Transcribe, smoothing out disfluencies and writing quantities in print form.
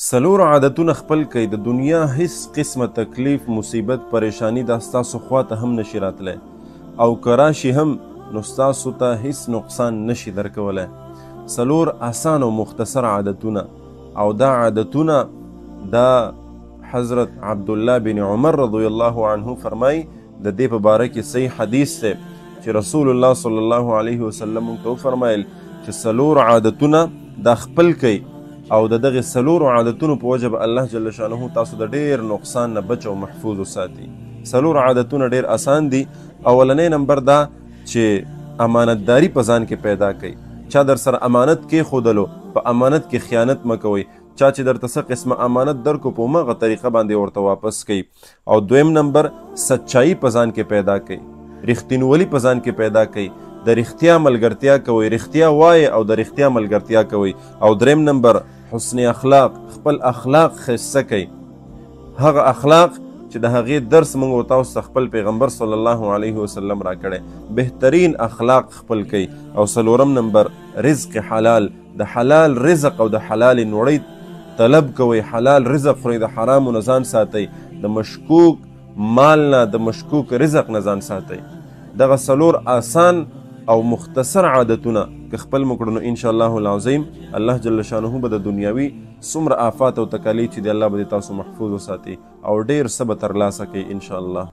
سلور عادتونه خپل کړئ. د دنیا هیڅ قسمه تکلیف مصیبت پریشانی دا ستاسو خواته هم نشي راتلی او که راشي هم نو ستاسو ته هیڅ نقصان نشي درکولی. سلور آسان او مختصر عادتونه او دا عادتونه دا حضرت عبدالله بن عمر رضی الله عنه فرمای د دې په باره کې صحیح حدیث دی چې رسول الله صلی الله علیه وسلم موږ ته وفرمایل چې سلور عادتونه دا خپل کئ او د دغه سلور عادتونو په وجه به الله جل شانه تاسو د ډیر نقصان نه بچ او محفوظ وساتي. سلور عادتونه ډیر آسان دي. اولنی نمبر دا چې امانتداري په ځان کې پیدا کړئ. چا در سره امانت کېښودلو په امانت کې خیانت مه کوئ. چا چې درته څه قسمه امانت درکو په همغه طریقه باندې ورته واپس کوئ. او دویم نمبر سچایي په ځان کې پیدا کړئ. رښتینولي په ځان کې پیدا کړئ. د رښتیا ملګرتیا کوئ. رښتیا وایئ او د رښتیا ملګرتیا کوئ. او دریم نمبر حسن اخلاق، خپل اخلاق ښایسته کئ. هغه اخلاق چې د هغې درس موږ ورته تاسو ته خپل پیغمبر صلی الله علیه وسلم راکړی. بهترین اخلاق خپل کئ. او څلورم نمبر رزق حلال، د حلال رزق او د حلال نوړۍ طلب کوئ. حلال رزق خورئ، د حرامو نه ځان ساتئ. د مشکوک مال نه، د مشکوک رزق نه ځان ساتئ. دغه څلور آسان او مختصر عادتونه که خپل مو کړو نو انشاءالله العظیم الله جل شانه به د دنیاوي څومره آفات او تکالیف چې دی الله به تاسو محفوظ وساتي او ډیر څه به ترلاسه کوي انشاءالله.